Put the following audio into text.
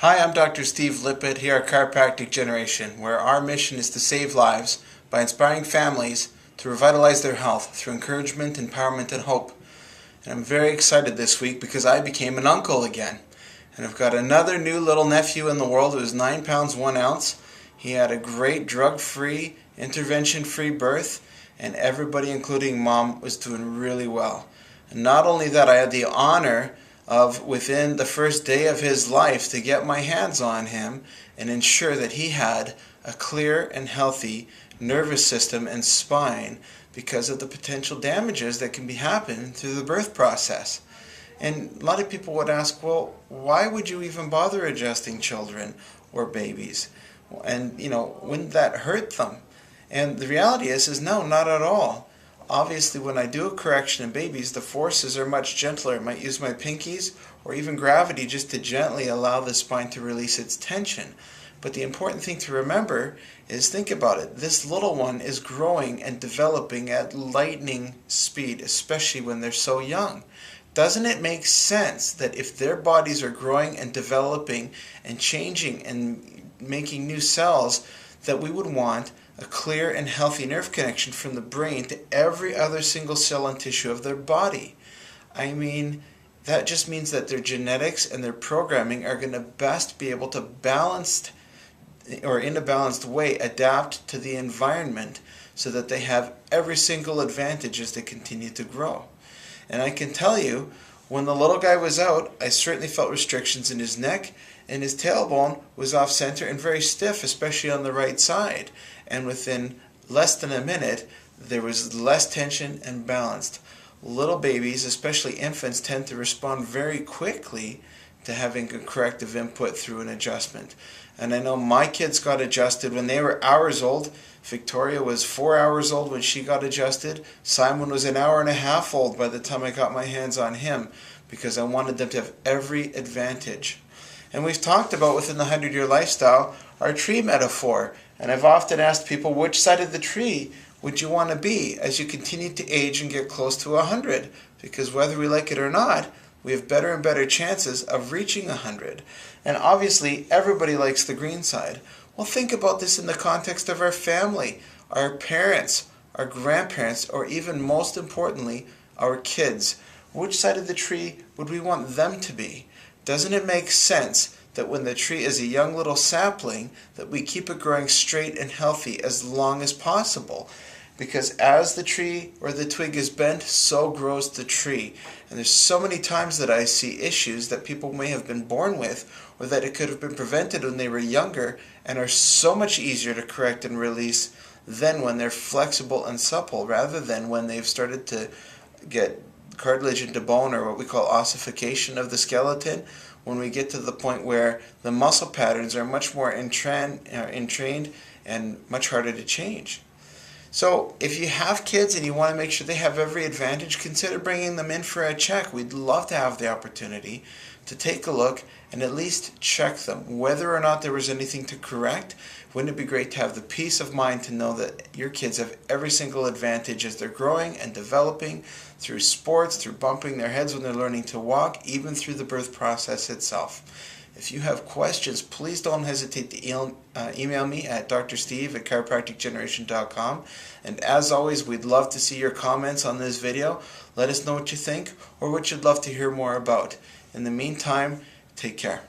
Hi, I'm Dr. Steve Lippett here at Chiropractic Generation, where our mission is to save lives by inspiring families to revitalize their health through encouragement, empowerment, and hope. And I'm very excited this week because I became an uncle again. And I've got another new little nephew in the world who's 9 pounds 1 ounce. He had a great drug-free, intervention-free birth, and everybody, including Mom, was doing really well. And not only that, I had the honor of, within the first day of his life, to get my hands on him and ensure that he had a clear and healthy nervous system and spine because of the potential damages that can be happening through the birth process. And a lot of people would ask, well, why would you even bother adjusting children or babies? And, wouldn't that hurt them? And the reality is no, not at all. Obviously, when I do a correction in babies, the forces are much gentler. I might use my pinkies or even gravity just to gently allow the spine to release its tension. But the important thing to remember is, think about it. This little one is growing and developing at lightning speed, especially when they're so young. Doesn't it make sense that if their bodies are growing and developing and changing and making new cells, that we would want a clear and healthy nerve connection from the brain to every other single cell and tissue of their body? I mean, that just means that their genetics and their programming are going to best be able to balanced, or in a balanced way, adapt to the environment so that they have every single advantage as they continue to grow. And I can tell you, when the little guy was out, I certainly felt restrictions in his neck, and his tailbone was off center and very stiff, especially on the right side. And within less than a minute, there was less tension and balanced. Little babies, especially infants, tend to respond very quickly to having a corrective input through an adjustment. And I know my kids got adjusted when they were hours old. Victoria was 4 hours old when she got adjusted. Simon was an hour and a half old by the time I got my hands on him, because I wanted them to have every advantage. And we've talked about, within the 100-year lifestyle, our tree metaphor. And I've often asked people, which side of the tree would you want to be as you continue to age and get close to 100? Because whether we like it or not, we have better and better chances of reaching 100. And obviously, everybody likes the green side. Well, think about this in the context of our family, our parents, our grandparents, or even most importantly, our kids. Which side of the tree would we want them to be? Doesn't it make sense that when the tree is a young little sapling, that we keep it growing straight and healthy as long as possible? Because as the tree or the twig is bent, so grows the tree. And there's so many times that I see issues that people may have been born with, or that it could have been prevented when they were younger, and are so much easier to correct and release than when they're flexible and supple, rather than when they've started to get cartilage into bone, or what we call ossification of the skeleton, when we get to the point where the muscle patterns are much more entrained and much harder to change. So if you have kids and you want to make sure they have every advantage, consider bringing them in for a check. We'd love to have the opportunity to take a look and at least check them. Whether or not there was anything to correct, wouldn't it be great to have the peace of mind to know that your kids have every single advantage as they're growing and developing through sports, through bumping their heads when they're learning to walk, even through the birth process itself. If you have questions, please don't hesitate to email me at drsteve@chiropracticgeneration.com. And as always, we'd love to see your comments on this video. Let us know what you think or what you'd love to hear more about. In the meantime, take care.